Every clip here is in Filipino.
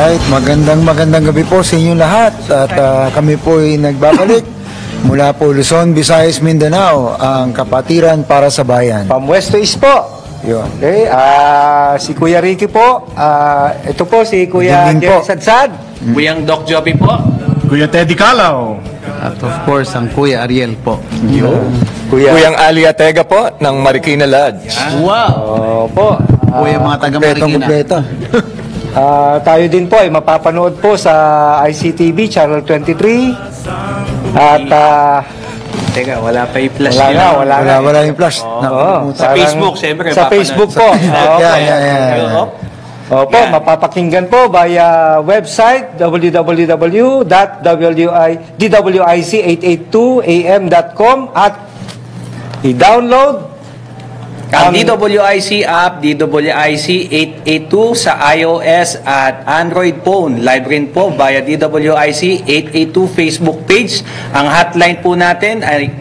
Alright, magandang gabi po sa inyong lahat at kami po ay nagbabalik mula po Luzon, Visayas, Mindanao, ang kapatiran para sa bayan. From West to East po. Yun. Okay, si Kuya Ricky po. Ito po si Kuya Jerry Sadsad. Kuyang Doc Joby po. Kuya Teddy Calaw. At of course, ang Kuya Ariel po. Kuyang Ali Atega po ng Marikina Lodge. Wow! Po. Kuya mga taga Marikina. Kompleto. Tayo din po ay mapapanood po sa ICTV Channel 23. At Teka, wala pa i-flash wala nila. na. Wala yung flash. Sa Facebook, siyempre. Sa Facebook po. Yeah. Opo, mapapakinggan po via website www.dwic882am.com at i-download Ang DWIC app, DWIC 882 sa iOS at Android phone. Live rin po via DWIC 882 Facebook page. Ang hotline po natin ay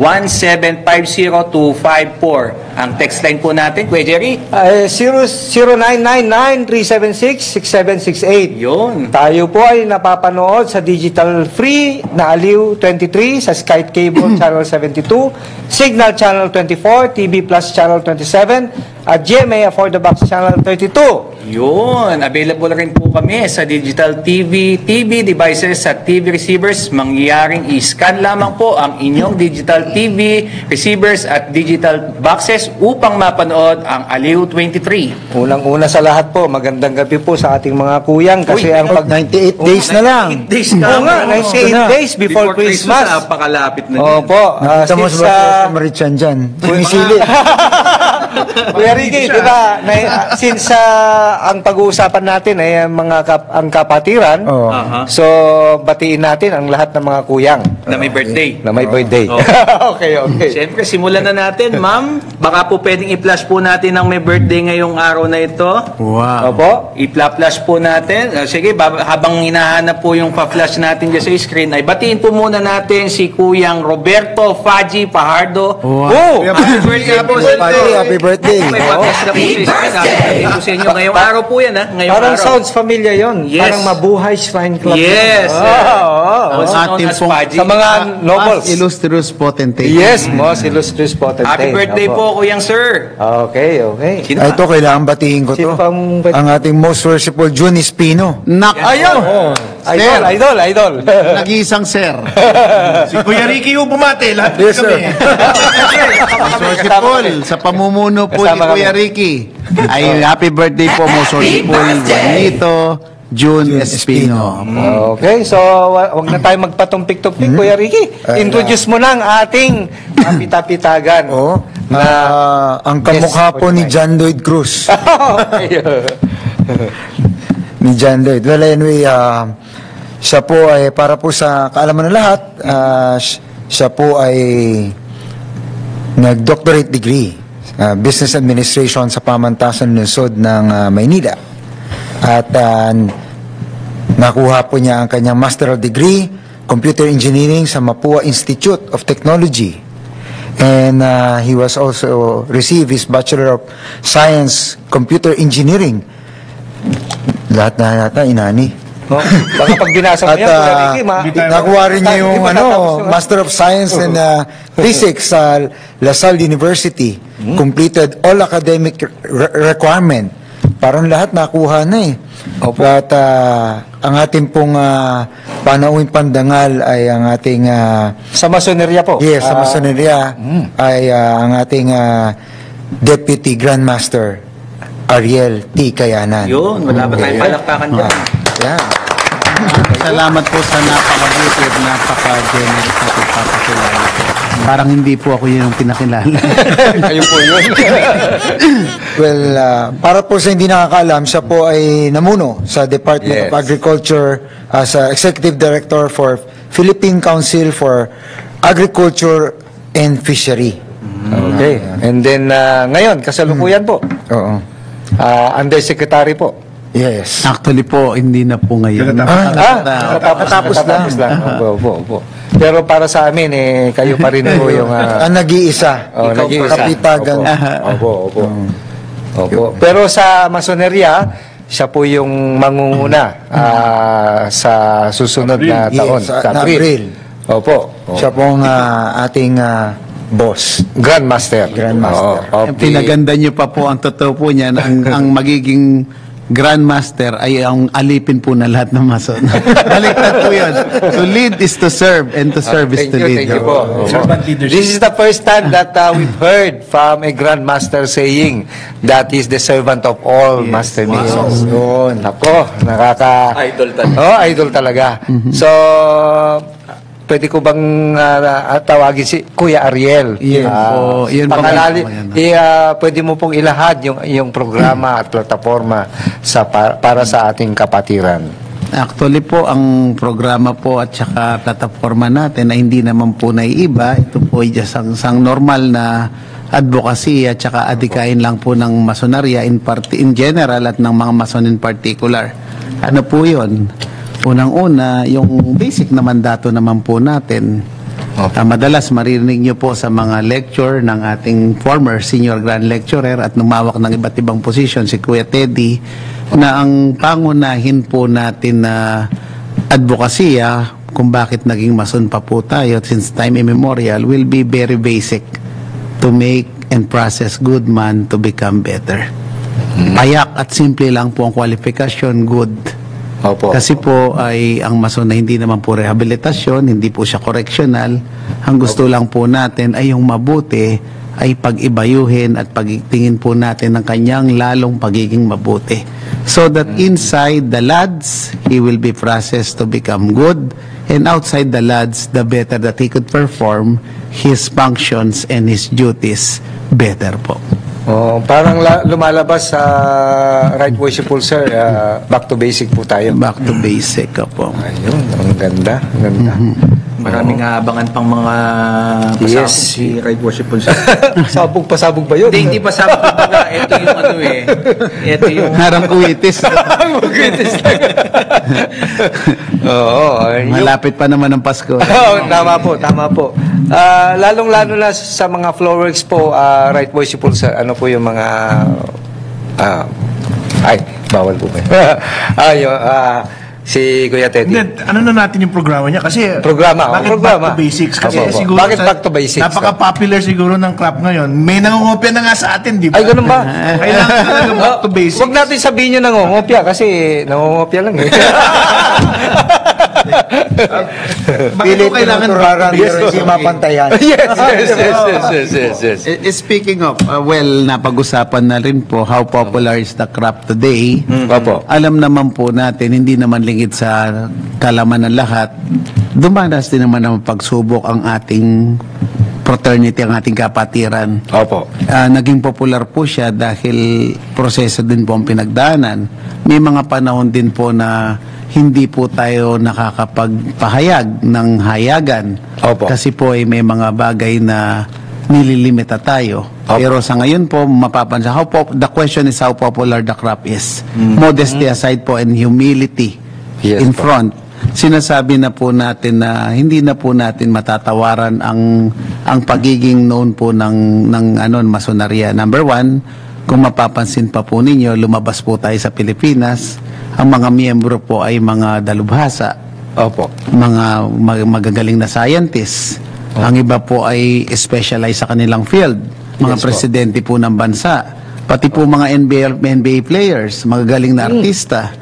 8470-1750-254. Ang text line po natin, Kuya Jerry? 0999-376-6768. Yun. Tayo po ay napapanood sa digital free na Aliw 23 sa Sky Cable Channel 72, Signal Channel 24, TV Plus Channel 27, at GMA For the Box Channel 32. Yun. Available rin po kami sa digital TV devices at TV receivers. Mangyayaring i-scan lamang po ang inyong digital TV receivers at digital boxes upang mapanood ang Aliw 23. Unang-una sa lahat po, magandang gabi po sa ating mga kuyang kasi ang 98 days na lang. 98 days na. Oo nga, 98 days before Christmas. Napakalapit na din. Opo, Nakita mo since sa Marichan dyan. Sumisili. Kuya Ricky, di ba, since ang pag-uusapan natin ay ang kapatiran, Oo. so batiin natin ang lahat ng mga kuyang Na may birthday. na may birthday. Okay. Siyempre, simulan na natin, ma'am. Baka po pwedeng i-flash po natin ang may birthday ngayong araw na ito. Wow! Opo. I-flash po natin. Sige, habang hinahanap po yung pa-flash natin dyan sa screen, ay batiin po muna natin si Kuyang Roberto Faji Pajardo. Oh! Happy birthday po sa Happy birthday. May pa-flash na po sa screen. Happy po sa inyo. Ngayong araw po yan, ha? Ngayong Parang araw. sounds familiar yon. Yes. Parang Mabuhay Shrine Club. Yes. Oo. Also known ating as pong- Faji. Sa mga nobles. Illustrious potentate. Yes, most illustrious potentate. Happy birthday Opo. po, Kuyang Sir. Okay. Sino Ay, ba? ito, kailangan batiin ko Sino to. pang... Ang ating most worshipful June Espino. Ayun! Idol. Nag-iisang sir. Si Kuya Ricky yung bumate. Lahat Yes, kami. Worshipful. Sa pamumuno po ni Kasama Kuya kami. Ricky. Ay, happy birthday po, most worshipful Juanito June Espino. Okay, so wag na tayo magpatumpik-tumpik, Kuya Ricky. Introduce mo na ang ating kapitapitagan. Oo. Ang kamukha po ni John Lloyd Cruz. Ni John Lloyd. Well, anyway, siya po ay, para po sa kaalaman ng lahat, siya po ay nag-doctorate degree, Business Administration sa Pamantasan Lungsod ng Maynila. At nakuha po niya ang kanyang Master of Degree, Computer Engineering sa Mapua Institute of Technology. And he was also received his Bachelor of Science, Computer Engineering. Lahat na yata, inani. Baka pag binasa mo At yan, Kuya Ricky, nakuha rin niya yung Hindi pa natapos yung- Master of Science in Physics sa La Salle University. Completed all academic requirement. Parang lahat nakuha na eh. At ang ating pong panauwing pandangal ay ang ating Sa masonerya po. yes, sa masoneria ay ang ating Deputy Grandmaster Ariel T. Kayanan. Yun, wala ba tayong palakpakan dyan? Yan. Salamat po sa napaka-beauty at napaka-generous na pagpapakilala. Parang hindi po ako yun ang pinakilala. Ayun po yun. Well, para po sa hindi nakakaalam, siya po ay namuno sa Department of Agriculture as Executive Director for Philippine Council for Agriculture and Fishery. Okay. And then, ngayon, kasalukuyan po. Oo. Undersecretary po. Yes. Actually po, hindi na po ngayon. Katapos lang. Opo. Pero para sa amin, kayo pa rin po yung... Ang nag-iisa. Ikaw Kapitagan. Opo. Pero sa masonerya, siya po yung mangunguna sa susunod na taon. Yes, sa na Abril. Opo. Siya pong ating boss. Grandmaster. Grandmaster. Oo, Pinaganda niyo pa po, ang totoo po niyan, ang magiging Grandmaster ay ang alipin po na lahat ng mason. Baliktad po yun. To lead is to serve, and to serve is to lead. Thank you po. Servant leadership. This is the first time that we've heard from a Grandmaster saying that is the servant of all Master Masons. Yun. Ako, Idol talaga. idol talaga. So, pwede ko bang tawagin si Kuya Ariel? Yes. Yun po. Pangalali, Maganda. pwede mo pong ilahad yung programa at plataforma para sa ating kapatiran. Actually po, ang programa po at saka plataforma natin na hindi naman po naiiba. Ito po ay just ang normal na advocacy at saka adikain lang po ng masonarya in general at ng mga mason in particular. Ano po yun? Unang-una, yung basic na mandato naman po natin. Madalas maririnig nyo po sa mga lecture ng ating former senior grand lecturer at numawak ng iba't ibang posisyon, si Kuya Teddy, na ang pangunahin po natin na advokasya kung bakit naging mason pa po tayo since time immemorial will be very basic to make and process good man to become better. Payak at simple lang po ang kwalifikasyon, good. Opo. Kasi po ay ang mason na hindi naman po rehabilitasyon, hindi po siya correctional. Ang gusto lang po natin ay yung mabuti ay pag-ibayuhin at pagtingin po natin ng kanyang lalong pagiging mabuti. So that inside the lads, he will be processed to become good, and outside the lads, the better that he could perform his functions and his duties better po. Parang lumalabas sa Right Worshipful, sir. Back to basic po tayo. Back to basic po. Ayun, ang ganda. Ang ganda. Maraming abangan pang mga Yes. pasabog si Right Worshipful. Pasabog ba yun? Hindi pa sabog baga. Ito yung ano eh. Ito yung... Harang kuwitis. Oo. Malapit pa naman ang Pasko. Tama po. Lalong-lalo na sa mga floorworks po, Right Worshipful, sir, ano po yung mga... bawal po ba? Si Kuya Teddy. Hindi, ano na natin yung programa niya? Kasi, Programa, bakit programa. back to basics? Kasi Opo. siguro, Bakit back to basics? Napaka-popular siguro ng crap ngayon. May nangungopia na nga sa atin, di ba? Ay, ganun ba? Kailangan talaga back to basics. Huwag natin sabihin nyo nangungopia kasi nangungopia lang eh. Pilit kailangan naturarang back to basics? yung mapantayan. Yes. Speaking of, napag-usapan na rin po how popular is the crop today. Opo. Alam naman po natin, hindi naman lingid sa kalaman ng lahat, dumanas din naman ang pagsubok ang ating fraternity, ang ating kapatiran. Opo. Naging popular po siya dahil proseso din po ang pinagdaanan. May mga panahon din po na hindi po tayo nakakapagpahayag ng hayagan. Opo. Kasi po ay may mga bagay na nililimita tayo. Opo. Pero sa ngayon po, mapapansin, the question is how popular the crop is. Modesty aside po and humility Yes in po. front. Sinasabi na po natin na hindi na po natin matatawaran ang pagiging known po ng masonarya. Number one, kung mapapansin pa po ninyo, lumabas po tayo sa Pilipinas, ang mga miyembro po ay mga dalubhasa, Opo. mga magagaling na scientists. Ang iba po ay specialized sa kanilang field, mga Yes po. presidente po ng bansa, pati po mga NBA players, magagaling na artista.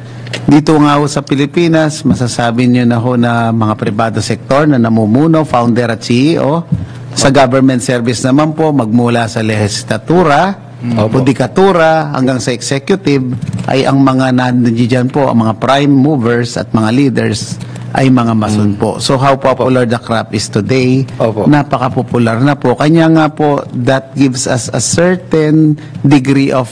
Dito nga ho sa Pilipinas, masasabi nyo na ho na mga pribado sektor na namumuno, founder at CEO. Sa government service naman po, magmula sa legislatura, judikatura, hanggang sa executive, ay ang mga nandiyan po, ang mga prime movers at mga leaders ay mga mason po. So how popular the crop is today, Opo. napaka-popular na po. Kanya nga po, that gives us a certain degree of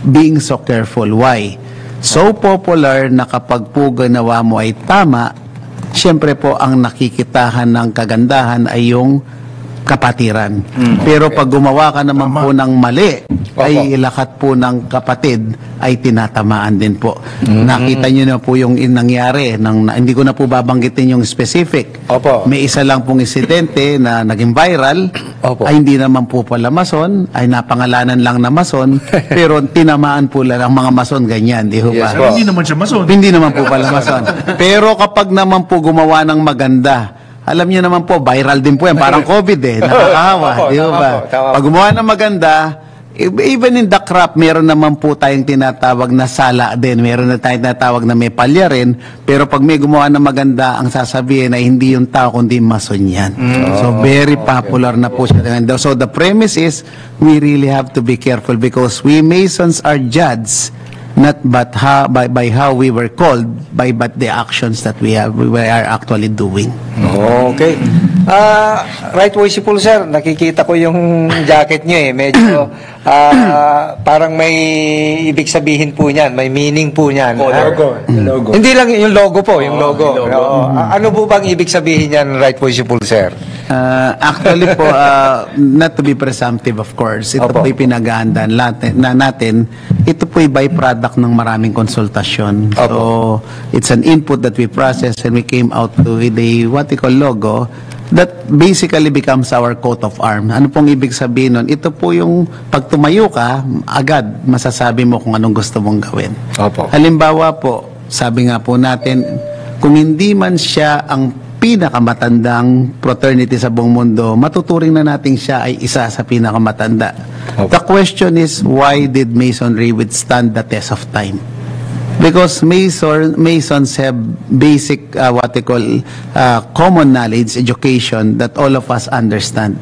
being so careful. Why? So popular na kapag po ganawa mo ay tama, siyempre po ang nakikitahan ng kagandahan ay yung kapatiran. Pero pag gumawa ka naman po ng mali, ay lahat po ng kapatid ay tinatamaan din po. Nakita nyo na po yung nangyari. Hindi ko na po babanggitin yung specific. Opo. May isa lang pong insidente na naging viral, Opo. ay hindi naman po pala mason, ay napangalanan lang na mason, pero tinamaan po lang ang mga mason, ganyan, di ho ba? Pero hindi naman siya mason. Hindi naman po pala mason. Pero kapag naman po gumawa ng maganda, alam niyo naman po, viral din po yan. Parang COVID nakakahawa. Opo, Di ba? tama po, tama po. Pag gumawa ng maganda, even in the crop, meron naman po tayong tinatawag na sala din. Meron na tayong tinatawag na may palya rin. Pero pag may gumawa ng maganda, ang sasabihin ay hindi yung tao, kundi mason yan. So, very popular na po siya. So, the premise is, we really have to be careful because we Masons are judged not but by how we were called, but the actions that we are actually doing. Okay. Right worshipful sir, nakikita ko yung jacket nyo medyo parang may ibig sabihin po niyan, may meaning po niyan. Logo. Hindi lang yung logo po, yung logo. Oo. Ano po bang ibig sabihin niyan, right worshipful sir? Actually po, not to be presumptive of course, ito Opo. po'y pinag-aandaan natin, ito po'y byproduct ng maraming konsultasyon. So, it's an input that we process and we came out with what we call logo that basically becomes our coat of arms. Ano pong ibig sabihin nun? Ito po yung pag tumayo ka, agad masasabi mo kung anong gusto mong gawin. Opo. Halimbawa po, sabi nga po natin, kung hindi man siya ang pinakamatandang fraternity sa buong mundo, matuturing na natin siya ay isa sa pinakamatanda. The question is, why did Masonry withstand the test of time? Because Masons have basic, what they call, common knowledge, education that all of us understand.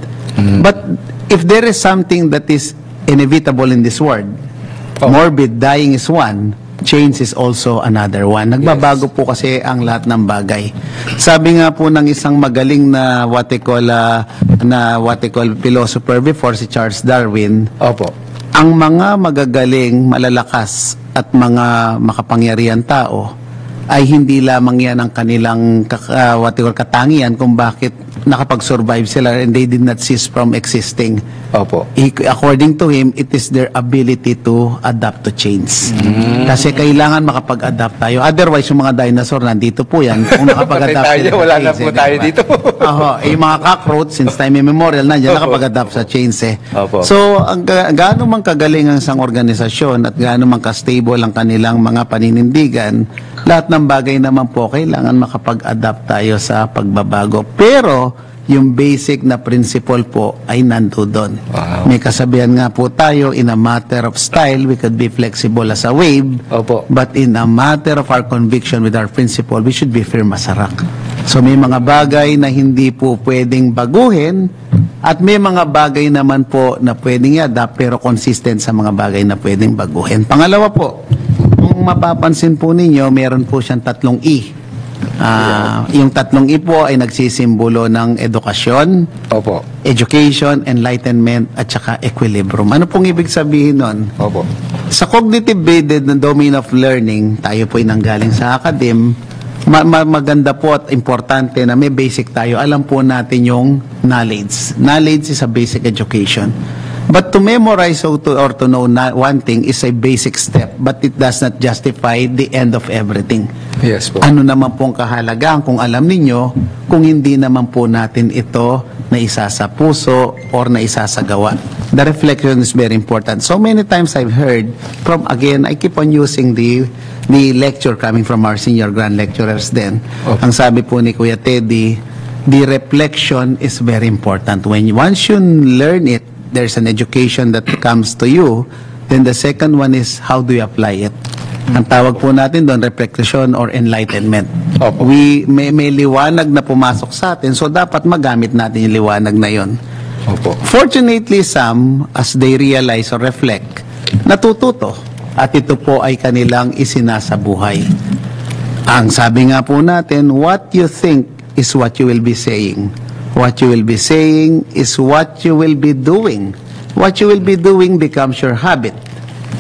But if there is something that is inevitable in this world, morbid dying is one, change is also another one. Nagbabago po kasi ang lahat ng bagay. Sabi nga po ng isang magaling na what they call philosopher before, si Charles Darwin, ang mga magagaling, malalakas at mga makapangyarihan tao ay hindi lamang yan ang kanilang katangian kung bakit nakapag-survive sila and they did not cease from existing. According to him, it is their ability to adapt to change. Kasi kailangan makapag-adapt tayo. Otherwise, yung mga dinosaur, nandito po yan. Kung nakapag-adapt tayo, sila wala sa na change, po tayo diba? dito. Yung mga cockroach, since time immemorial, nandiyan nakapag-adapt sa change So, gaano man kagaling ang isang organisasyon at gaano man ka-stable ang kanilang mga paninindigan, lahat ng bagay naman po, kailangan makapag-adapt tayo sa pagbabago. Pero, yung basic na principle po ay nandoon. May kasabihan nga po tayo, in a matter of style, we could be flexible as a wave. But in a matter of our conviction with our principle, we should be firm as a rock. So may mga bagay na hindi po pwedeng baguhin at may mga bagay naman po na pwedeng i-adapt pero consistent sa mga bagay na pwedeng baguhin. Pangalawa po, kung mapapansin po ninyo, meron po siyang 3 E. Yung 3 E po ay nagsisimbolo ng edukasyon, education, enlightenment, at saka equilibrium. Ano pong ibig sabihin nun? Sa cognitive-based na domain of learning, tayo po ay nanggaling sa academe, maganda po at importante na may basic tayo. Alam po natin yung knowledge. Knowledge is a basic education. But to memorize or to know one thing is a basic step, but it does not justify the end of everything. Yes po. Ano naman pong kahalagaan kung alam ninyo, kung hindi naman po natin ito na isa sa puso or na isa sa gawa. The reflection is very important. So many times I've heard from, again, I keep on using the lecture coming from our senior grand lecturers then. Ang sabi po ni Kuya Teddy, the reflection is very important. Once you learn it, there's an education that comes to you. Then the second one is, how do you apply it? Ang tawag po natin doon, reflection or enlightenment. May liwanag na pumasok sa atin, so dapat magamit natin yung liwanag na yon. Fortunately, some, as they realize or reflect, natututo. At ito po ay kanilang isinasabuhay. Ang sabi nga po natin, what you think is what you will be saying. What you will be saying is what you will be doing. What you will be doing becomes your habit.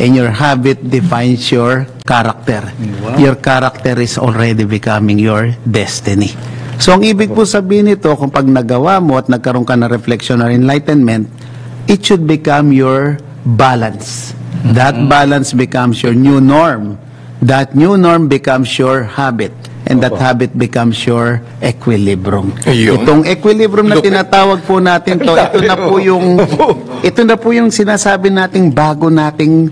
And your habit defines your character. Your character is already becoming your destiny. So ang ibig po sabihin nito, kung pag nagawa mo at nagkaroon ka ng reflection or enlightenment, it should become your balance. That balance becomes your new norm. That new norm becomes your habit. And that habit becomes your equilibrium. Ayun. Itong equilibrium na tinatawag po natin to, ito na po yung sinasabi nating bago nating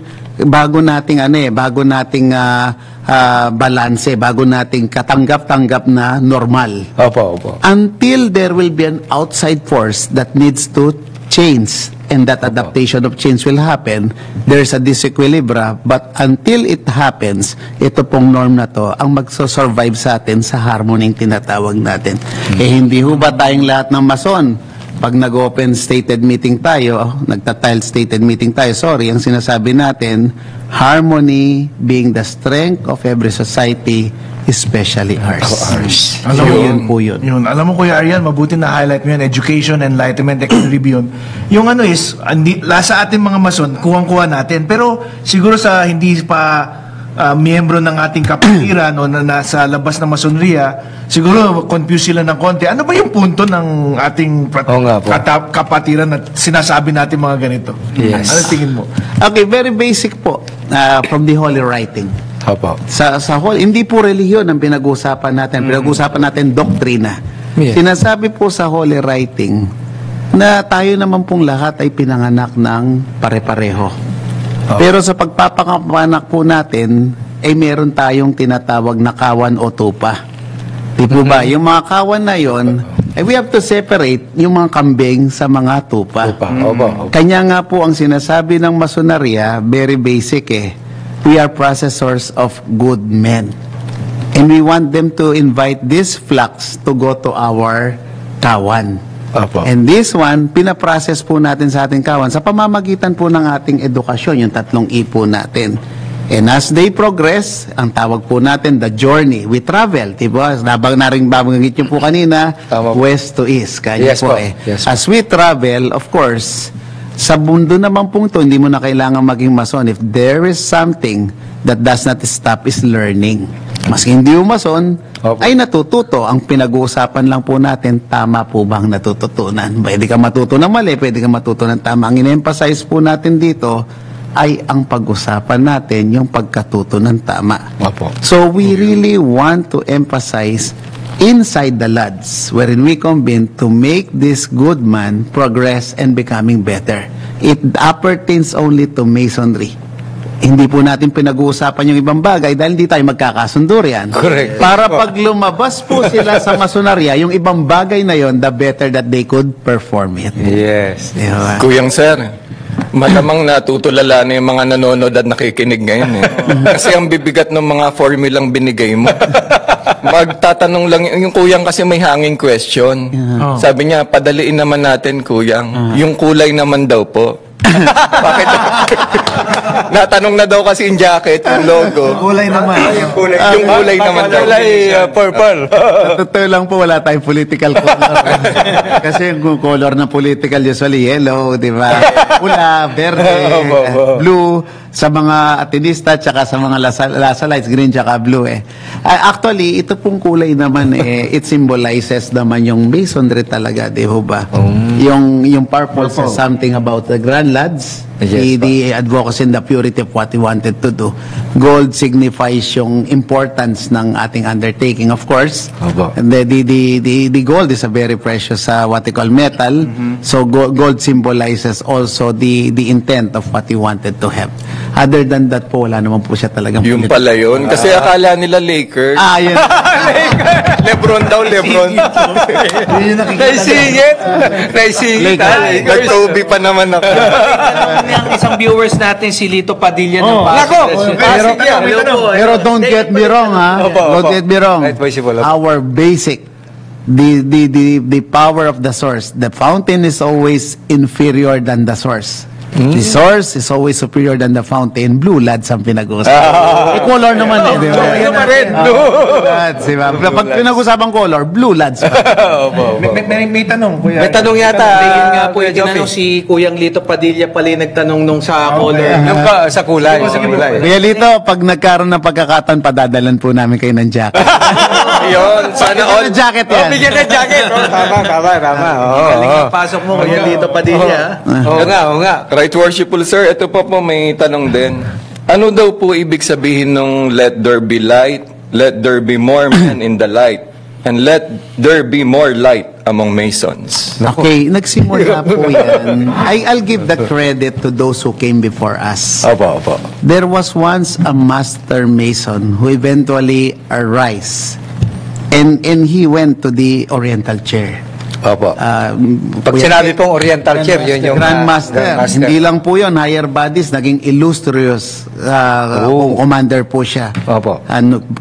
balanse, bago nating katanggap-tanggap na normal. Opo. Until there will be an outside force that needs to change and that adaptation of change will happen, there's a disequilibrium. But until it happens, ito pong norm na to ang magso-survive sa atin sa harmony tinatawag natin. Hindi ho ba tayong lahat ng mason? Pag nag-open stated meeting tayo, nagta-tile stated meeting tayo, ang sinasabi natin, harmony being the strength of every society, especially ours. Alam mo, Yun po yun. Alam mo, Kuya Arian, mabuti na highlight mo yan, education, enlightenment, equilibrium. Yung sa ating mga mason, kuwang-kuha natin. Pero siguro sa hindi pa miyembro ng ating kapatiran o na nasa labas ng masonria, siguro confused sila ng konti. Ano ba yung punto ng ating kapatiran na sinasabi natin mga ganito? Yes. Ano tingin mo? Okay, very basic po. From the Holy Writing. Opo. Sa hindi po relihiyon ang pinag-uusapan natin. Pinag-uusapan natin doktrina. Yeah. Sinasabi po sa Holy Writing na tayo naman pong lahat ay pinanganak ng pare-pareho. Pero sa pagpapanganak po natin, ay meron tayong tinatawag na kawan o tupa. Di po ba? Yung mga kawan na yon, we have to separate yung mga kambing sa mga tupa. Opo. Kanya nga po ang sinasabi ng masonaria, very basic we are processors of good men. And we want them to invite these flocks to go to our kawan. Opo. And this one, pinaprocess po natin sa ating kawan sa pamamagitan po ng ating edukasyon, yung 3 E po natin. And as they progress, ang tawag po natin, the journey. We travel, diba? Babangit yung po kanina, Tama po. west to east. Kanya Yes po po. Yes po. As we travel, of course, sa mundo naman pong to, hindi mo na kailangan maging mason. If there is something that does not stop is learning. Maski hindi mo mason, Opo. ay natututo. Ang pinag-uusapan lang po natin, tama po bang natututunan? Pwede ka matuto ng mali, pwede ka matuto ng tama. Ang in-emphasize po natin dito ay ang pag-usapan natin, yung pagkatuto ng tama. Opo. So we really want to emphasize inside the lads wherein we combine to make this good man progress and becoming better. It appertains only to masonry. Hindi po natin pinag-uusapan yung ibang bagay dahil hindi tayo magkakasundo riyan. Correct. Para pag lumabas po sila sa masonaria, yung ibang bagay na yon, the better that they could perform it. Yes. Diba? Kuyang sir, malamang natutulala na yung mga nanonood at nakikinig ngayon Kasi ang bibigat ng mga formulang binigay mo. Magtatanong lang, yung kuyang kasi may hanging question. Sabi niya, padaliin naman natin kuyang. Yung kulay naman daw po. Bakit? Natanong na daw kasi yung jacket, yung logo. Kulay naman. Yung kulay naman daw. Purple. Totoo lang po, wala tayong political color. Kasi yung color ng political usually yellow, di ba? Pula, verde, blue. Sa mga atinista, tsaka sa mga lasalites, green tsaka blue Actually, ito pong kulay naman it symbolizes naman yung masonry talaga, di ba? Yung purple says something about the grand lads. Yes, The advocacy and the purity of what we wanted to do. Gold signifies yung importance ng ating undertaking, of course. Opo. And the gold is a very precious what we call metal. So gold symbolizes also the intent of what we wanted to have. Other than that po, wala naman po siya talagang Yung pala yun. Kasi akala nila Lakers. yun. Lebron daw, Lebron. Naisingit. Naisingit. Nag-Toby pa naman ako. Ang isang viewers natin, si Lito Padilla ng Pasig. Pero don't get me wrong, Don't get me wrong. Right, possible. Our basic, the power of the source, the fountain is always inferior than the source. The source is always superior than the fountain. Blue lads ang pinag-uusapan. Color naman di ba? Blue pa rin, blue. Lads, di ba? Pag pinag-usapan color, blue lads pa. May tanong, kuya. May tanong yata. Yun nga po Kuya yung tinanong Joffy. si Kuyang Lito Padilla pala yung nagtanong nung sa color. Yung sa kulay. Sa kulay. Kuya Lito, pag nagkaroon ng pagkakataon, padadalan po namin kayo ng jacket. Yun, sana all. Ng jacket yan. Bigyan ng jacket. Tama. Galing yung pasok mo, Kuyang Lito Padilla. Oo nga. Right worshipful sir, ito pa po may tanong din. Ano daw po ibig sabihin ng let there be light, let there be more men in the light, and let there be more light among Masons? Okay, nagsimula po yan. I'll give the credit to those who came before us. Opo. There was once a master mason who eventually arise, and he went to the Oriental chair. Opo. Pag sinabi pong Oriental Chair, yun yung Grandmaster. Hindi lang po yun, higher bodies, naging illustrious commander po siya. Opo.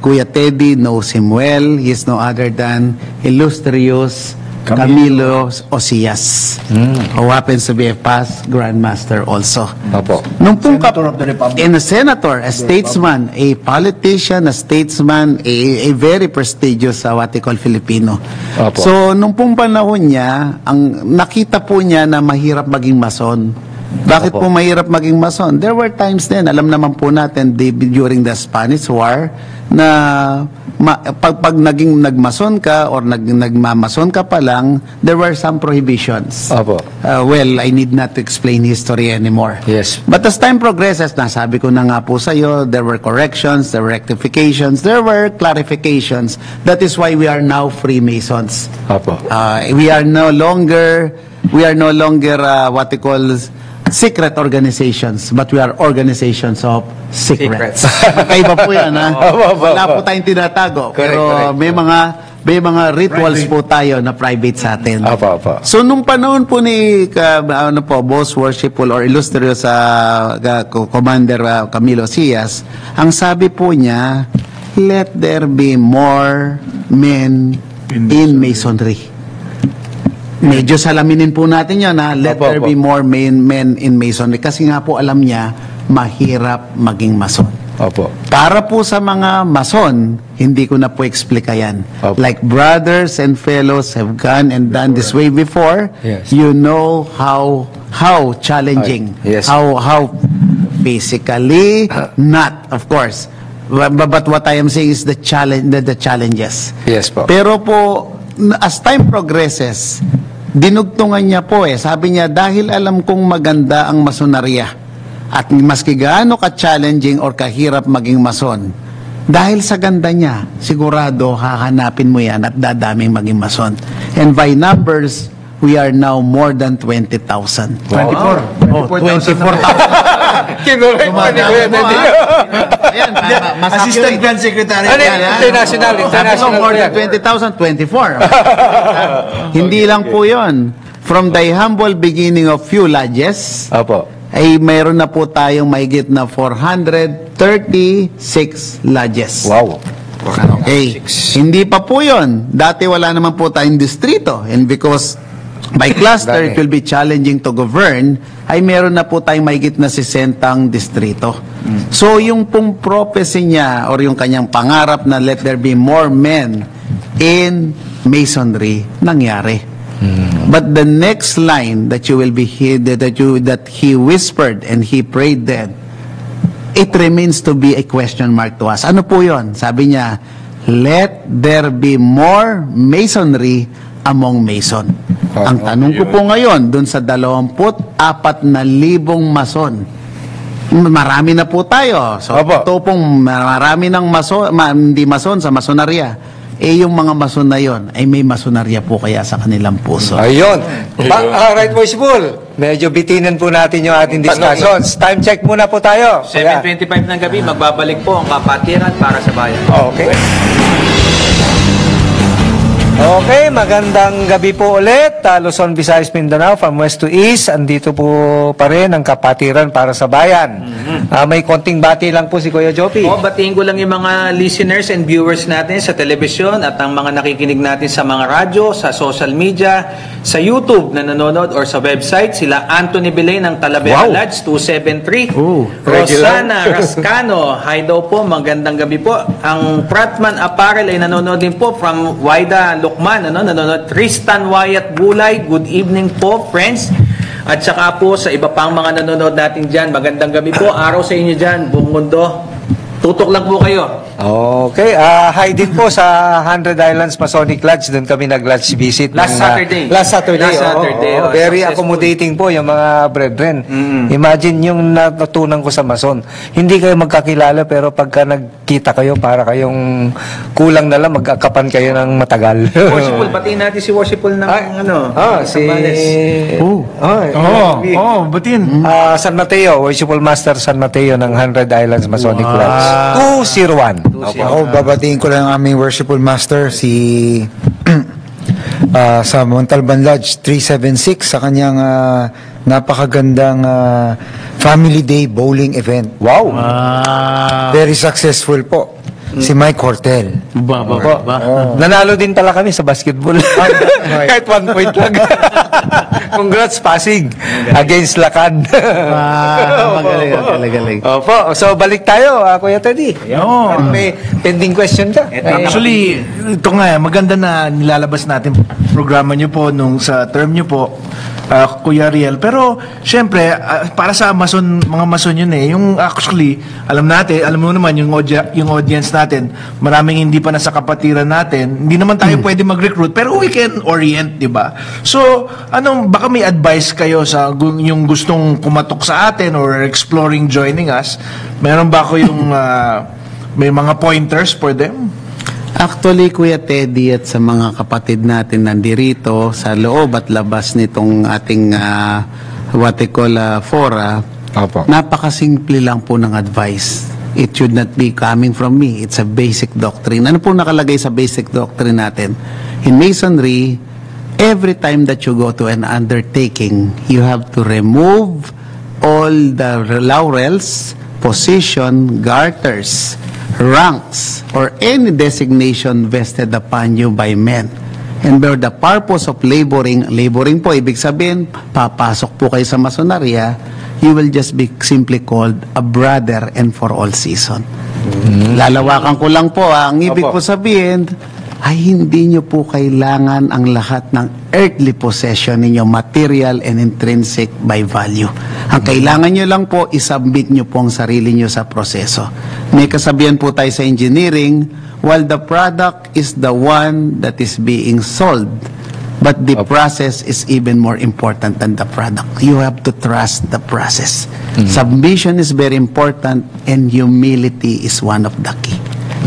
Kuya Teddy knows him well. He is no other than illustrious Camilo Osias, who happens to be a past Grandmaster also. Opo. Nung pong Senator of the Republic. and a senator, a statesman, a politician, a statesman, a very prestigious what they call Filipino. Opo. So, nung pong panahon niya, ang nakita po niya na mahirap maging mason. Bakit po mahirap maging mason? There were times then, alam naman po natin, during the Spanish War, na pag naging nagmason ka or nagmamason ka pa lang, there were some prohibitions. Opo. Well, I need not to explain history anymore. Yes. But as time progresses, nasabi ko na nga po sa'yo, there were corrections, there were rectifications, there were clarifications. That is why we are now Freemasons. Opo. We are no longer what we call secret organizations, but we are organizations of secrets. Kaiba po yan, ha? Wala po tayong tinatago. Pero may mga rituals po tayo na private sa atin. Opo. So, nung panahon po ni Most Worshipful or Illustrious Commander Camilo Osias, ang sabi po niya, let there be more men in Masonry. Medyo salaminin po natin yan, ha? Let Opo, there opo. be more men in Masonry. Kasi nga po alam niya, mahirap maging mason. Opo. Para po sa mga mason, hindi ko na po explika yan. Opo. Like brothers and fellows have gone and done this way before, Yes. you know how challenging, Yes. how physically, not, of course. But what I am saying is the challenges. Yes po. Pero po, as time progresses, dinugtungan niya po sabi niya, dahil alam kong maganda ang masonarya at maski gaano ka-challenging or kahirap maging mason, dahil sa ganda niya, sigurado hahanapin mo yan at dadaming maging mason. And by numbers, we are now more than 20,000. 24,000. Kinurek pa ni Kuya Teddy. Assistant Grand Secretary. Ano yun? International More po than yan. 20,024. Hindi lang po yun. From the humble beginning of few lodges, Opo. ay mayroon na po tayong mahigit na 436 lodges. Wow. Okay. Hindi pa po yun. Dati wala naman po tayong distrito. And because by cluster, it will be challenging to govern, ay meron na po tayong mahigit na 60 distrito. So, yung pong prophecy niya or yung kanyang pangarap na let there be more men in Masonry, nangyari. But the next line that you will be that he whispered and he prayed then, it remains to be a question mark to us. Ano po yun? Sabi niya, let there be more Masonry among Mason. Ang tanong ko po ngayon, dun sa 24,000 mason, marami na po tayo. So, Opo. ito pong marami ng hindi mason sa masonarya. Yung mga mason na yon ay may masonarya po kaya sa kanilang puso. Ayun. Right Worshipful, medyo bitinan po natin yung ating discussions. Time check muna po tayo. 7:25 ng gabi, magbabalik po ang kapatiran para sa bayan. Okay. Okay, magandang gabi po ulit. Luzon, Visayas, Mindanao, from west to east. Andito po pa rin ang kapatiran para sa bayan. May konting bati lang po si Kuya Jopi. Batiin ko lang yung mga listeners and viewers natin sa telebisyon at ang mga nakikinig natin sa mga radyo, sa social media, sa YouTube na nanonood or sa website. Sila Anthony Belay ng Talavera Lodge 273. Rosana Rascano, hi daw po, magandang gabi po. Ang Pratman Apparel ay nanonood din po from Waida Lukman, nanonood. Tristan Wyatt Bulay, good evening po, friends. At saka po sa iba pang mga nanonood natin dyan, magandang gabi po, araw sa inyo dyan, buong mundo. Tutok lang po kayo. Okay, hi din po sa 100 Islands Masonic Lodge. Doon kami nag-lodge visit. Last Saturday. Last Saturday. Last Saturday. Very Successful. accommodating po yung mga brethren. Imagine yung natutunan ko sa Mason. Hindi kayo magkakilala pero pagka nagkita kayo, para kayong kulang na lang, mag-akapan kayo ng matagal. Worshipful, batiin natin si Worshipful ng si... batin. San Mateo, Worshipful Master San Mateo ng 100 Islands Masonic Lodge. 201. Ako, babatiin ko lang ang aming worshipful master, si sa Montalban Lodge 376 sa kanyang napakagandang Family Day bowling event. Wow! Very successful po. Si Mike Hortel. Nanalo din pala kami sa basketball. Kahit 1 point lang. Congrats, Pasig. Against Lacan. Magaling. Opo. So, balik tayo, Kuya Teddy. May pending question ka? Actually, ito nga, maganda na nilalabas natin programa nyo po nung sa term nyo po, Kuya Riel. Pero, syempre, para sa Mason, mga Mason yun eh. Yung actually, alam mo naman, yung audience natin, maraming hindi pa nasa kapatiran natin, hindi naman tayo pwede mag-recruit, pero we can orient, di ba? So, baka may advice kayo sa yung gustong kumatok sa atin or exploring joining us? Meron ba ko yung may mga pointers for them? Actually, Kuya Teddy at sa mga kapatid natin nandirito sa loob at labas nitong ating what they call fora, napakasimple lang po ng advice. It should not be coming from me. It's a basic doctrine. Ano po nakalagay sa basic doctrine natin? In Masonry, every time that you go to an undertaking, you have to remove all the laurels, position, garters, ranks, or any designation vested upon you by men. And for the purpose of laboring po, ibig sabihin, papasok po kayo sa masonarya, you will just be simply called a brother and for all season. Lalawakan ko lang po, ang ibig po sabihin, ay hindi nyo po kailangan ang lahat ng earthly possession ninyo, material and intrinsic by value. Ang kailangan nyo lang po, isubmit nyo po ang sarili nyo sa proseso. May kasabihan po tayo sa engineering, while the product is the one that is being sold, but the process is even more important than the product. You have to trust the process. Submission is very important and humility is one of the key.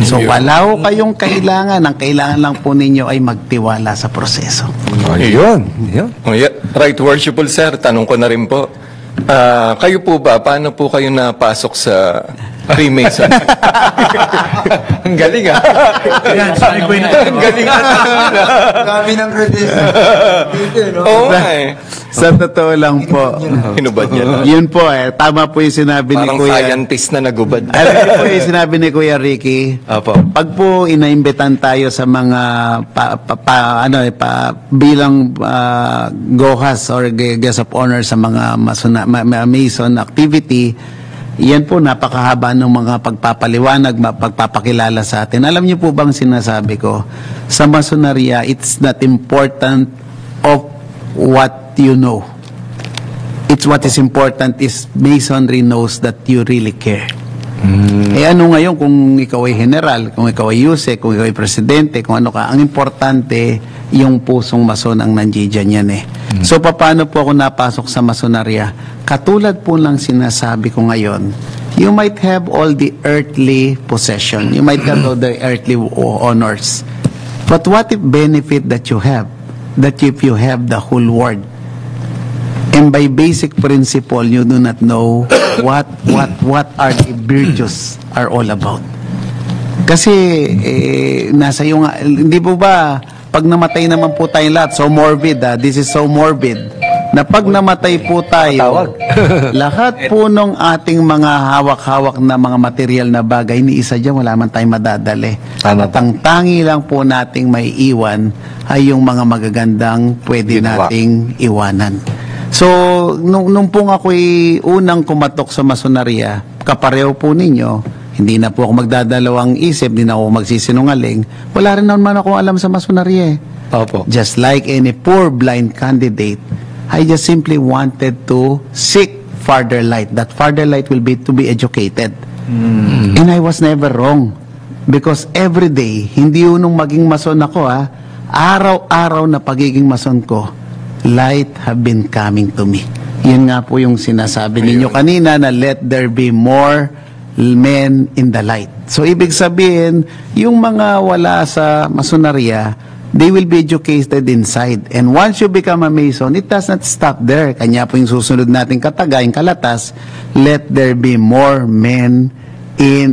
So, wala ho kayong kailangan. Ang kailangan lang po ninyo ay magtiwala sa proseso. Yun. Right, worshipful sir, tanong ko na rin po. Kayo po ba, paano po kayo napasok sa Freemason? Ang galing Yan, sabi ko yun. Ang galing Kami ng credentials. Oo nga eh. Sa totoo lang po. Hinubad niya lang. Yun po tama po yung sinabi Parang ni Kuya. scientist na nagubad. Alam niyo po yung sinabi ni Kuya Ricky. Pag po inaimbitan tayo sa mga bilang GOHAS or guest of honor sa mga Mason activity, yan po napakahaba ng mga pagpapaliwanag, pagpapakilala sa atin. Alam niyo po bang sinasabi ko, sa Masonaria, it's not important of what you know. It's what is important is Masonry knows that you really care. Ano ngayon kung ikaw ay general, kung ikaw ay yuse, kung ikaw ay presidente, kung ano ka, ang importante, yung pusong mason ang nandiyan yan eh. So, paano po ako napasok sa Masonaria? Katulad po lang sinasabi ko ngayon, you might have all the earthly possession, you might have all the earthly honors. But what if benefit that you have? That if you have the whole world, and by basic principle, you do not know what are the virtues are all about. Kasi nasa yung hindi po ba pag namatay naman po tayong lahat, so morbid this is so morbid, na pag namatay po tayo, lahat po nung ating mga hawak-hawak na mga material na bagay, ni isa dyan, wala man tayong madadali. At ang tangi lang po nating may iwan ay yung mga magagandang pwede nating iwanan. So, nung pong ako'y unang kumatok sa masonarya, kapareho po ninyo, hindi na po ako magdadalawang isip, hindi na ako magsisinungaling. Wala rin naman ako alam sa masonarya. Opo. Just like any poor blind candidate, I just simply wanted to seek farther light. That farther light will be to be educated. And I was never wrong. Because every day, hindi yun nung maging mason ako araw-araw na pagiging mason ko, light have been coming to me. Yun nga po yung sinasabi ninyo kanina na let there be more men in the light. So, ibig sabihin, yung mga wala sa masonarya, they will be educated inside. And once you become a Mason, it does not stop there. Kanya po yung susunod nating katagay, yung kalatas, let there be more men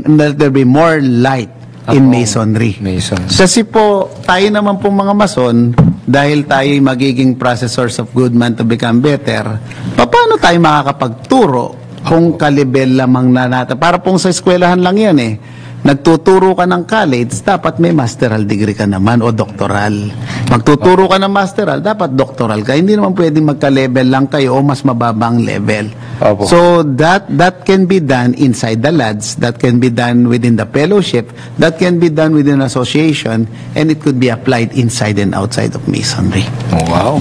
let there be more light in Masonry. Kasi po, tayo naman po mga Mason, dahil tayo magiging processors of good man to become better, paano tayo makakapagturo kung kalibel lamang na natin? Para pong sa eskwelahan lang yan Nagtuturo ka ng college, dapat may masteral degree ka naman o doctoral. Magtuturo ka ng masteral, dapat doctoral ka. Hindi naman pwedeng magka-level lang kayo o mas mababang level. Opo. So that can be done inside the lads, that can be done within the fellowship, that can be done within an association, and it could be applied inside and outside of Masonry. Oh, wow.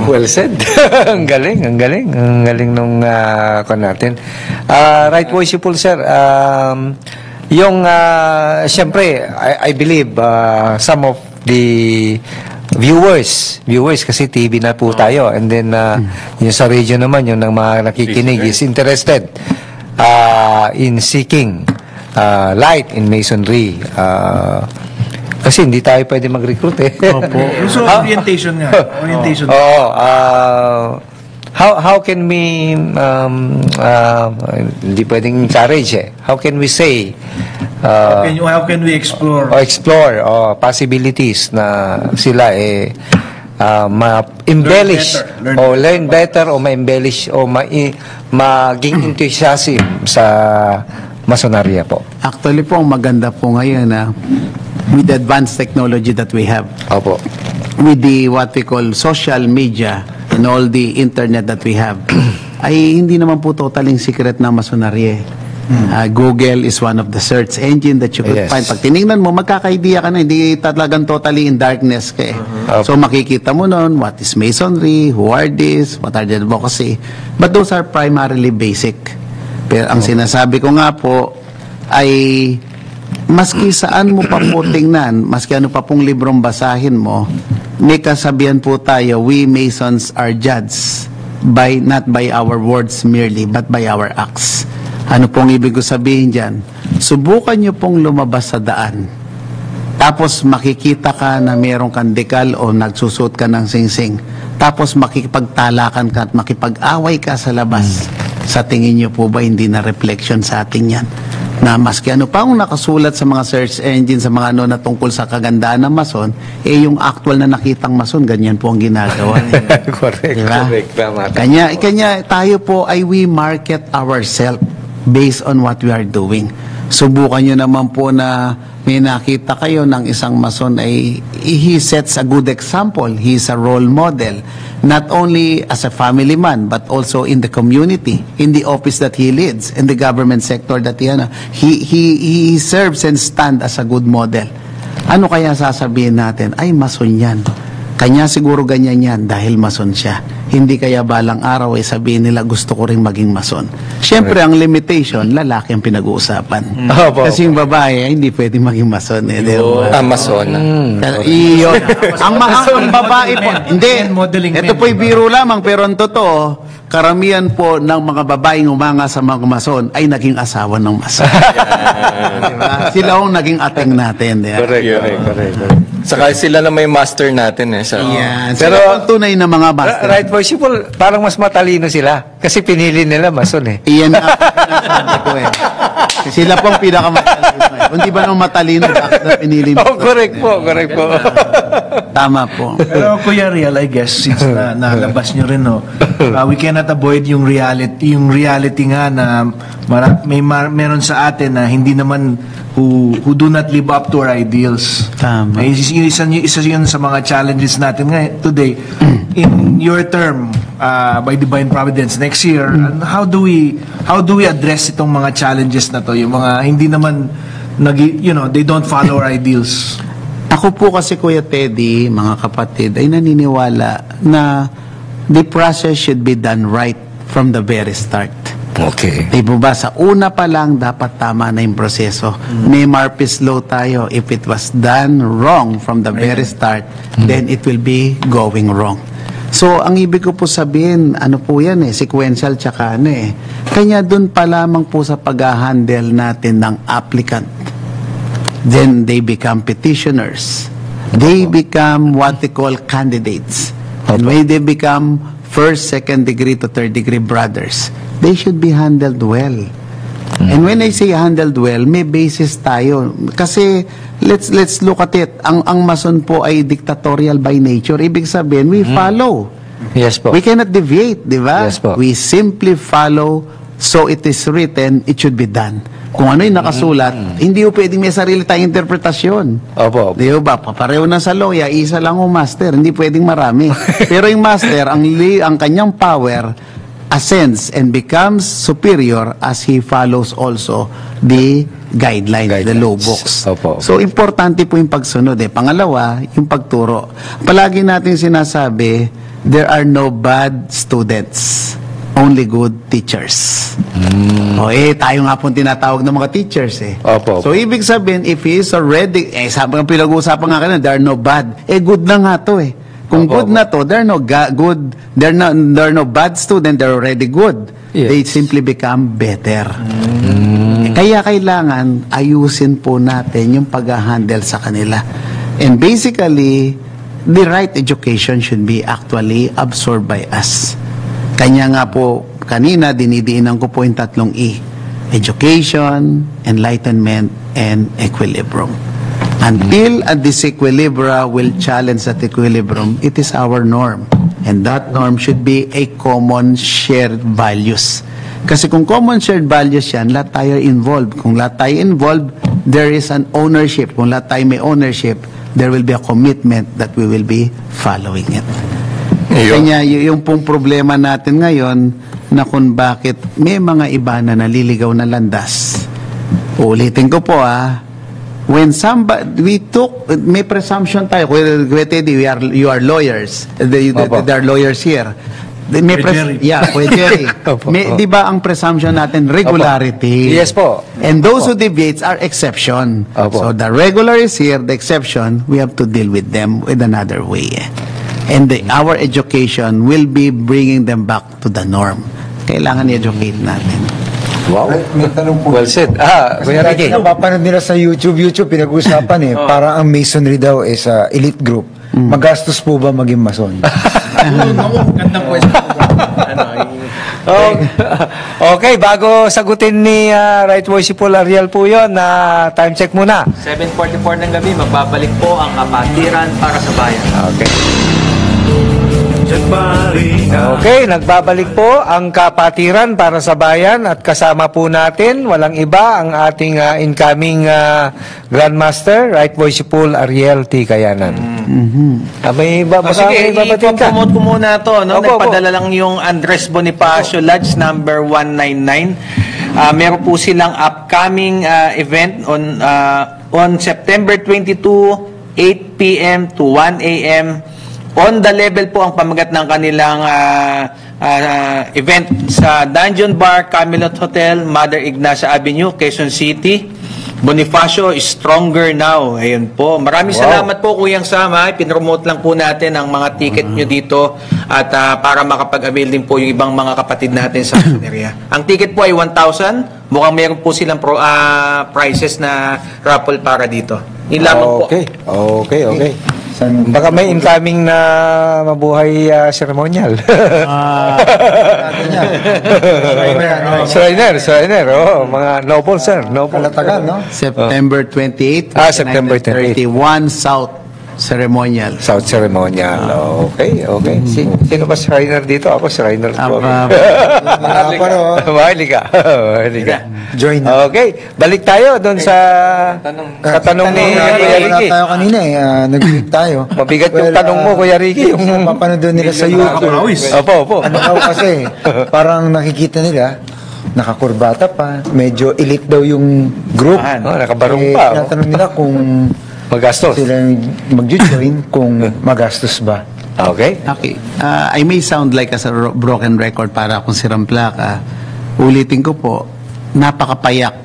Well said. Ang galing nung natin. Right worshipful sir. Yung siyempre I believe some of the viewers kasi TV na po tayo, and then yung sa radio naman yung mga nakikinig is interested in seeking light in Masonry. Kasi hindi tayo pwede mag-recruit Opo. So, orientation nga. Orientation. How can we hindi pwedeng encourage How can we say how can we explore possibilities na sila ma-embellish learn better o ma-embellish o maging enthusiasm sa masonarya po. Actually po, ang maganda po ngayon with the advanced technology that we have. Opo. With the what we call social media and all the internet that we have, ay hindi naman po totaling secret na masonarya. Google is one of the search engine that you could find. Pag tinignan mo, magkaka-idea ka na, hindi talagang totally in darkness ka So makikita mo nun, what is Masonry, who are this, what are the advocacy. But those are primarily basic. Pero ang sinasabi ko nga po ay maski saan mo pa po tingnan, maski ano pa pong librong basahin mo, may kasabihan po tayo, we Masons are judged not by our words merely, but by our acts. Ano pong ibig ko sabihin dyan? Subukan nyo pong lumabas sa daan. Tapos makikita ka na mayroong kang dekal o nagsusot ka ng singsing. Tapos makikipagtalakan ka at makipag-away ka sa labas. Sa tingin nyo po ba hindi na reflection sa atin yan? Na maski ano pa ang nakasulat sa mga search engine, sa mga na tungkol sa kagandaan ng mason, yung actual na nakitang mason, ganyan po ang ginagawa. Correct. Diba? Kanya tayo po ay we market ourselves based on what we are doing. Subukan nyo naman po na may nakita kayo ng isang mason ay he sets a good example. He is a role model. Not only as a family man, but also in the community, in the office that he leads, in the government sector that he serves and stand as a good model. Ano kaya sasabihin natin? Ay, mason yan. Kanya siguro ganyan yan dahil mason siya. Hindi kaya balang araw ay sabihin nila gusto ko rin maging mason. Siyempre, ang limitation, lalaki ang pinag-uusapan. Kasi yung babae, hindi pwede maging mason. Mason. Ang babae po, hindi, ito po'y biro lamang, pero ang totoo, karamihan po ng mga babaeng umanga sa mga mason ay naging asawa ng mason. Diba? Sila ang naging ating natin. Correct. Saka sila na may master natin Pero ang tunay na mga master. Right worshipful, parang mas matalino sila. Kasi pinili nila mason Iyan na sinasabi ko Sila pong pinakamatalino. Kung di ba nang matalino, bakit na pinili mo? Correct po. Tama po. Pero Kuya Real, I guess, since nalabas nyo rin, no, we cannot avoid yung reality nga na meron sa atin na hindi naman who do not live up to our ideals. Tama. Isa yun sa mga challenges natin ngayon today. In your term, by divine providence, next year, how do we address itong mga challenges na to? Yung mga hindi naman they don't follow our ideals. Ako po kasi, Kuya Teddy, mga kapatid, ay naniniwala na the process should be done right from the very start. Okay. Di ba sa una pa lang, dapat tama na yung proseso. May Murphy's Law tayo. If it was done wrong from the very start, then it will be going wrong. So, ang ibig ko po sabihin, ano po yan sequential tsaka Kanya dun pa lamang po sa pag-handle natin ng applicant. Then they become petitioners. They become what they call candidates. And when they become first, second degree to third degree brothers, they should be handled well. And when I say handled well, may basis tayo. Kasi let's look at it. Ang Mason po ay dictatorial by nature. Ibig sabihin, we follow. Yes po. We cannot deviate, di ba? Yes po. We simply follow, so it is written, it should be done. Kung ano yung nakasulat, hindi po pwedeng may sarili tayong interpretasyon. Opo. Di ba? Pareho na sa lawyer, isa lang ang master, hindi pwedeng marami. Pero yung master, ang kanyang power ascends and becomes superior as he follows also the guidelines, the law books. Opo. So, importante po yung pagsunod. Pangalawa, yung pagturo. Palagi natin sinasabi, there are no bad students, only good teachers. Tayo nga po tinatawag ng mga teachers Opo. So, ibig sabihin, if he is already, sabi ng pinag-uusapan nga kanina, there are no bad. Good na nga to Kung good na to, there are no good, there are no bad student, they're already good. Yes. They simply become better. Kaya kailangan ayusin po natin yung pag-handle sa kanila. And basically, the right education should be actually absorbed by us. Kanya nga po, kanina, dinidiinan ko po yung 3 E. Education, enlightenment, and equilibrium. Until a disequilibria will challenge that equilibrium, it is our norm. And that norm should be a common shared values. Kasi kung common shared values yan, lahat tayo involved. Kung lahat tayo involved, there is an ownership. Kung lahat tayo may ownership, there will be a commitment that we will be following it. Kanya yung pong problema natin ngayon na kung bakit may mga iba na naliligaw na landas. Ulitin ko po when somebody, may presumption tayo. You are lawyers. There are lawyers here. May Jerry. Di ba ang presumption natin, regularity? Opo. Yes po. And those who deviates are exception. Opo. So the regular is here, the exception, we have to deal with them with another way. And our education will be bringing them back to the norm. Kailangan i-educate natin. Wow. May tanong po. Well said. Kuya Ricky. Napapanood nila sa YouTube pinag-usapan parang ang Masonry daw is elite group. Magastos po ba maging Mason? Gandang question. Okay, bago sagutin ni Right Worshipful Ariel po yun, time check muna. 7:44 ng gabi, magbabalik po ang kapatiran para sa bayan. Okay, nagbabalik po ang kapatiran para sa bayan at kasama po natin, walang iba, ang ating incoming Grandmaster, Right Worshipful Ariel T. Kayanan. May Sige, babatiin ka. i-promote ko muna to. Opo, Nagpadala lang yung Andres Bonifacio Lodge number 199. Meron po silang upcoming event on September 22, 8 p.m. to 1 a.m. On the level po ang pamagat ng kanilang event sa Dungeon Bar, Camelot Hotel, Mother Ignacia Avenue, Quezon City. Bonifacio is stronger now. Ayun po. Maraming salamat po, Kuyang Sama. Pinromote lang po natin ang mga ticket nyo dito at para makapag-avail din po yung ibang mga kapatid natin sa area. Ang ticket po ay 1,000. Mukhang meron po silang prices na raffle para dito. Yun lamang po. Okay. Baka may incoming na mabuhay ceremonial. Shriner. Mga noble, sir. Noble. Kalatagan, no? September 28, September 28. 31 South ceremonial. South ceremonial. Okay, okay. Sino ba Shriner dito? Ako Shriner po. Mahali ka. Mahali ka. Join. Okay, balik tayo doon sa tanong ni Kuya Ricky. tayo kanina nag-break tayo. Mabigat yung tanong mo, Kuya Ricky. Yung mapanood nila sa YouTube. Opo. Ano daw kasi, parang nakikita nila, nakakurbata pa, medyo elite daw yung group. Nakabarong pa. Tinatanong nila kung Magastos. sila mag-join, kung magastos ba. Okay. Okay. I may sound like as a broken record para akong sirang plaka. Ulitin ko po, napakapayak.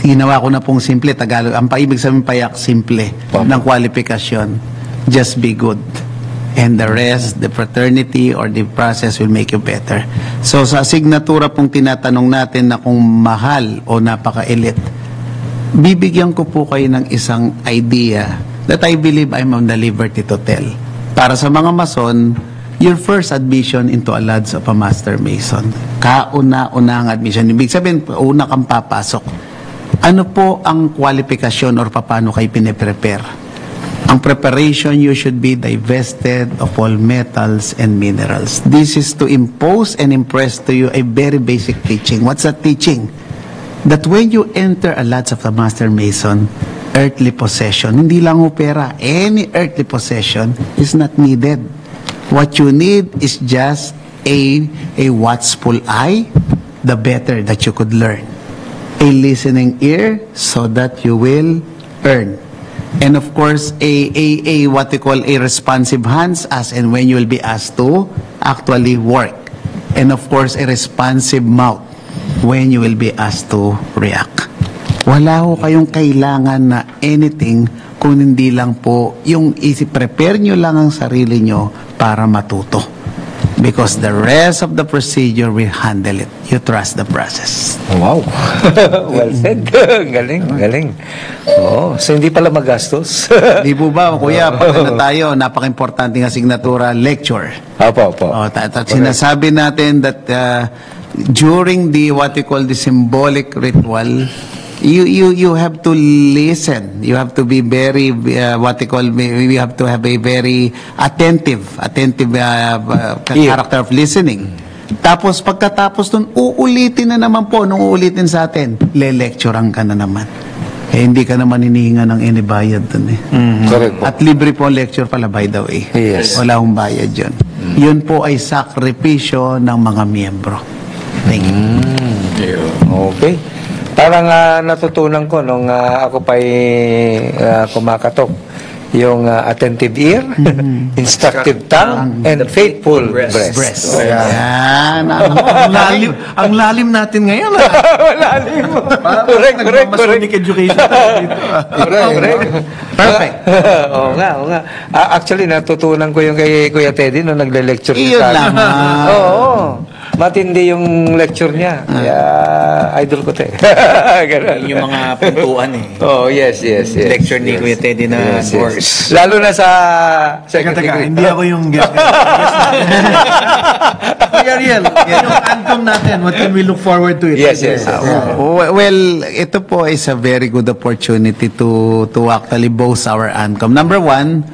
Ginawa ko na pong simple, Tagalog. Ang paibig sabihin payak, simple, ng kwalifikasyon. Just be good. And the rest, the fraternity or the process will make you better. So sa signatura pong tinatanong natin na kung mahal o napaka-elite, bibigyan ko po kayo ng isang idea that I believe I'm on the liberty to tell. Para sa mga Mason, your first admission into a Lodge of a Master Mason, kauna-unang admission. Ibig sabihin, una kang papasok. Ano po ang kwalifikasyon or paano kayo piniprepare? Ang preparation, you should be divested of all metals and minerals. This is to impose and impress to you a very basic teaching. What's that teaching? That when you enter a Lodge of the Master Mason, earthly possession, hindi lang pera, any earthly possession is not needed. What you need is just a watchful eye, the better that you could learn. A listening ear, so that you will earn. And of course, a what we call a responsive hands, as and when you will be asked to actually work. And of course, a responsive mouth when you will be asked to react. Wala ho kayong kailangan na anything kung hindi lang po yung prepare nyo lang ang sarili nyo para matuto. Because the rest of the procedure will handle it. You trust the process. Wow. Well said. Galing. So hindi pala magastos. Di po ba, kuya, pag na tayo, napaka-importante nga signatura, lecture. Opo. Sinasabi natin that during the what we call the symbolic ritual, you have to listen. You have to be very what we call, you have to have a very attentive character of listening. Tapos pagkatapos nun, uulitin na naman po, nung uulitin sa atin, le-lecturean ka na naman. Hindi ka naman hinihinga ng any bayad dun eh. Correct po. At libre po ang lecture pala, by the way. Yes. Wala akong bayad yun. Yun po ay sakripisyo ng mga miyembro. Thank you. Okay. Parang natutunan ko nung ako pa'y kumakatok. Yung attentive ear, instructive tongue, and faithful breast. Yan. Ang lalim natin ngayon. Malalim. Correct. Masonic education. Correct. Perfect. Oo nga. Actually, natutunan ko yung kay Kuya Teddy nung nagle-lecture Iyon niya sa akin. lang. Oo. Matindi yung lecture niya. Kaya, idol ko te. Ganun. Yung mga puntuan eh. Oh, yes. Lecture ni Kuya Teddy na course. Lalo na sa Teka, hindi ako yung guest. Kuya Ariel, yung anthem natin, what can we look forward to it? Yes. Well, ito po is a very good opportunity to actually boast our ANCOM. Number one,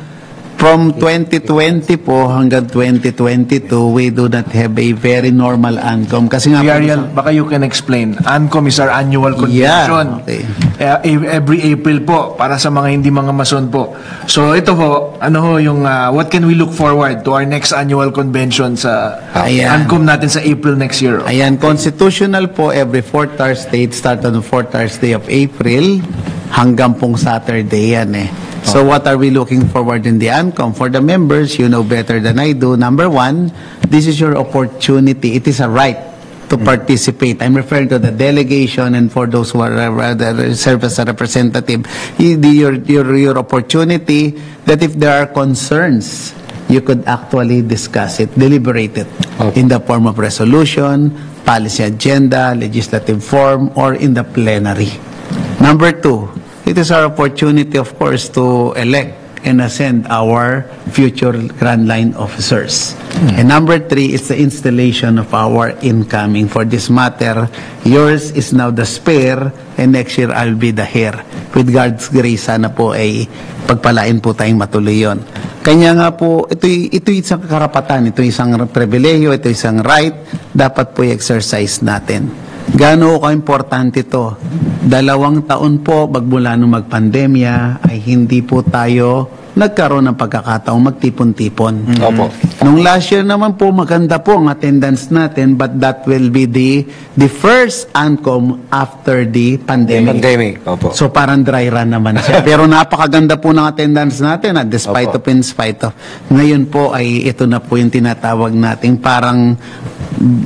from 2020 po hanggang 2022, we do not have a very normal ANCOM. Kasi nga Kuya Ariel, baka you can explain. ANCOM is our annual convention. Yeah, okay. Every April po, para sa mga hindi mga Mason po. So ito po, yung what can we look forward to our next annual convention sa Ayan. ANCOM natin sa April next year? Ayan, constitutional po every 4th Thursday, start on the 4th Thursday of April hanggang pong Saturday yan eh. So what are we looking forward in the ANCOM? For the members, you know better than I do. Number one, this is your opportunity. It is a right to participate. I'm referring to the delegation, and for those who are serve as a representative, your opportunity that if there are concerns, you could actually discuss it, deliberate it in the form of resolution, policy agenda, legislative form, or in the plenary. Number two, it is our opportunity, of course, to elect and ascend our future Grand Line officers. And number three is the installation of our incoming. For this matter, yours is now the spare, and next year I'll be the heir. with God's grace, sana po ay pagpalain po tayong matuloy yun. Kanya nga po, ito isang karapatan, ito isang pribilehiyo, ito isang right, dapat po i-exercise natin. Gaano ka-importante ito? 2 taon po, magmula nung magpandemya, ay hindi po tayo nagkaroon ng pagkakataong magtipon-tipon. Opo. Nung last year naman po, maganda po ang attendance natin, but that will be the first ANCOM after the pandemic. Opo. So parang dry run naman siya. Pero napakaganda po ng attendance natin, despite of in spite of. Ngayon po ay ito na po yung tinatawag nating parang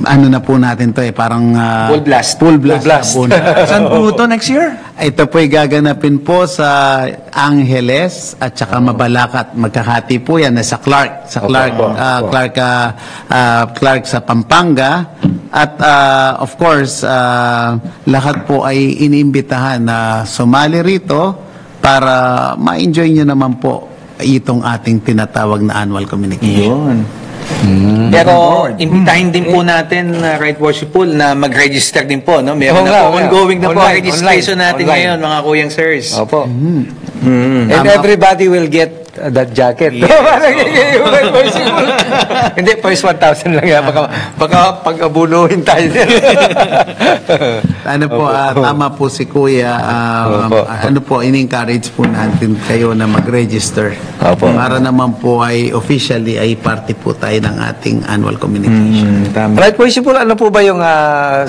ano na po natin to parang Full blast. Full blast. Na po na. Saan po ito next year? Ito po ay gaganapin po sa Angeles at saka Mabalacat. Magkahati po yan sa Clark. Sa Clark, Clark sa Pampanga. At of course, lahat po ay iniimbitahan na sumali rito para ma-enjoy nyo naman po itong ating tinatawag na annual communication. Pero imbitahin din po natin, Right Worshipful, na mag-register din po, no? Meron na po, ongoing na po ang registration natin ngayon, mga kuyang sirs. Opo. And everybody will get that jacket. Yes. Hindi, first 1,000 lang yan. Baka pag-abunuhin tayo. Ano po, tama po si Kuya. Ano po, in-encourage po natin kayo na mag-register. Opo. Para naman po ay officially ay party po tayo ng ating annual communication. Right, Worshipful, ano po ba yung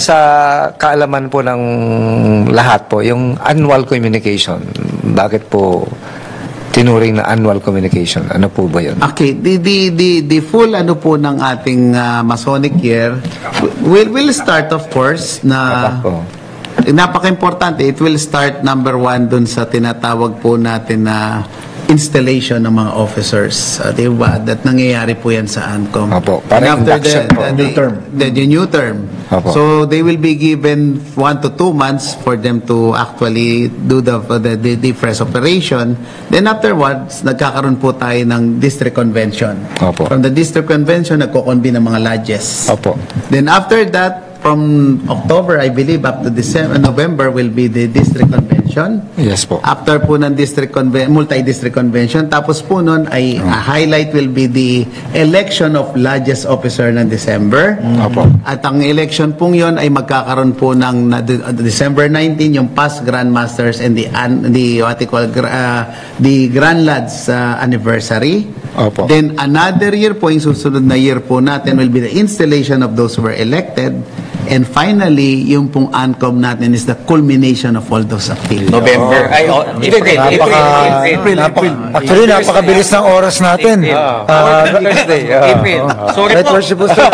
sa kaalaman po ng lahat po, yung annual communication? Bakit po tinuring na annual communication? Ano po ba yun? Okay, the full ano po ng ating Masonic year will start of course na napaka-importante. It will start number 1 dun sa tinatawag po natin na installation ng mga officers. Diba? That nangyayari po yan sa ANCOM. Opo. And Parang after induction po. the new term. Opo. So they will be given 1 to 2 months for them to actually do the fresh operation. Then afterwards, nagkakaroon po tayo ng district convention. Opo. From the district convention, nagko-convene ng mga lodges. Opo. Then after that, from October, I believe, up to November will be the district convention. Yes po. After po ng multi-district convention, tapos po nun ay highlight will be the election of lodges officer ng December. Opo. At ang election pong yon ay magkakaroon po ng December 19 yung past grandmasters and the what you call the grand lads anniversary. Opo. Then another year po, yung susunod na year po natin will be the installation of those who were elected. And finally, yung pong ANCOM natin is the culmination of all those activities. November. April. Actually, napakabilis ng oras natin. April. Sorry Right, po. Worshipful Sir,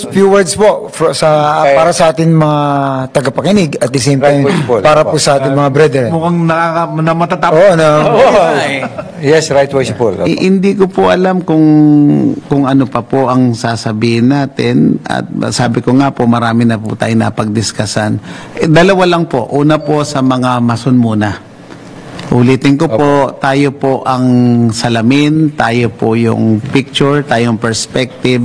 few words po para sa atin mga tagapakinig at the same time para po sa ating mga brethren. Mukhang namatatapos. Oo, Yes, Right, Worshipful. Hindi ko po alam kung ano pa po ang sasabihin natin at sabi ko nga po marami na po tayo napagdiskasan. Dalawa lang po. Una po sa mga mason muna. Ulitin ko po, tayo po ang salamin, tayo po yung picture, tayong perspective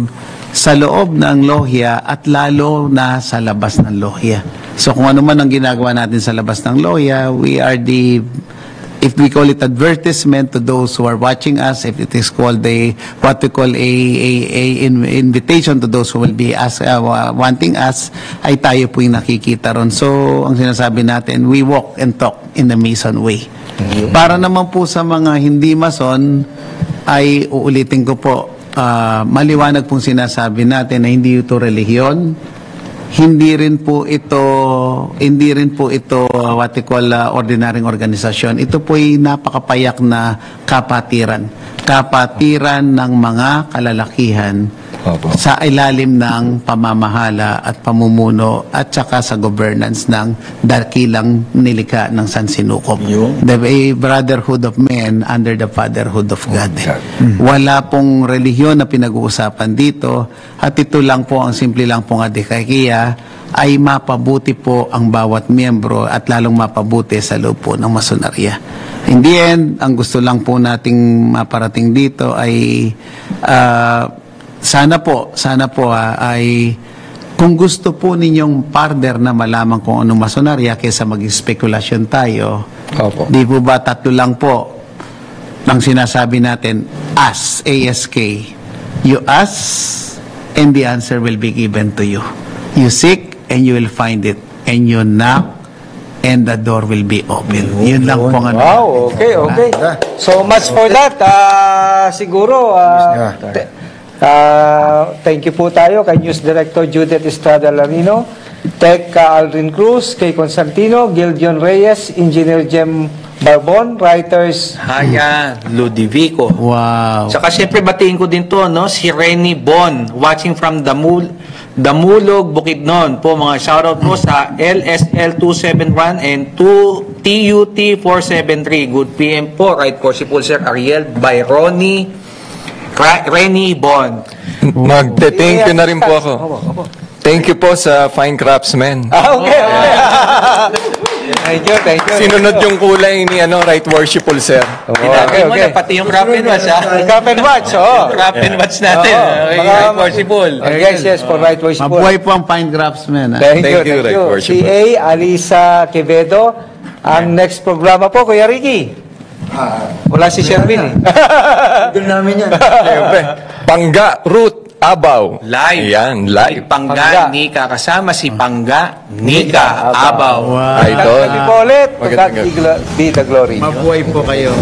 sa loob ng lohya at lalo na sa labas ng lohya. So kung ano man ang ginagawa natin sa labas ng lohya, we are if we call it advertisement to those who are watching us, if it is called what we call a invitation to those who will be wanting us, ay tayo po yung nakikita ron. So, ang sinasabi natin, we walk and talk in the Mason way. Para naman po sa mga hindi Mason, ay uulitin ko po, maliwanag pong sinasabi natin na hindi ito relihiyon, hindi rin po ito what we call ordinaryong organisasyon. Ito po ay napakapayak na kapatiran ng mga kalalakihan sa ilalim ng pamamahala at pamumuno at saka sa governance ng dakilang nilikha ng Sansinukob. The brotherhood of men under the fatherhood of God. Wala pong relihiyon na pinag-uusapan dito at ito lang po, ang simple lang pong adhikahiya ay mapabuti po ang bawat miyembro at lalong mapabuti sa loob po ng masonarya. In the end, ang gusto lang po nating maparating dito ay sana po ay Kung gusto po ninyong partner na malaman kung anong masonarya kaysa mag-spekulasyon tayo, Opo. di po ba tatlo lang po ang sinasabi natin, ask, ASK. You ask, and the answer will be given to you. You seek, and you will find it. And you knock, and the door will be open. Yun lang po ang ano. Wow, okay, okay. So much for that. Siguro, thank you po tayo kay News Director Judith Estrada Larino, Tech Aldrin Cruz, kay Constantino, Gildion Reyes, Engineer Jem Barbon, writers, Haya Ludovico. Wow. Saka siyempre batiin ko din to, no? Si Renny Bon, watching from Damulog, Bukidnon. Po mga shoutout po sa LSL 271 and TUT 473. Good PM po. Right po si Sir Ariel by Renny Bon. Magte-thank you na rin po ako. Thank you po sa Fine Craftsman. Okay. Thank you. Sinunod yung kulay ni Right Worshipful Sir. Tinagay mo na pati yung Crop and Watch, ha? Crop and Watch, Crop and Watch natin. Right Worshipful. Yes, for right worship. Mabuhay po ang Fine Craftsman. Thank you. Right Worshipful. CA Alisa Quevedo. Ang next programa po, Kuya Ricky. Wala si Sherwin eh. Doon namin yan. Siyempre, Pangga, Ruth, Abaw. Live. Ayan, live. Pangga, Nika. Kasama si Pangga, Nika, Abaw. Idol. Kami po ulit. To God Magandang be the glory. Mabuhay po kayo.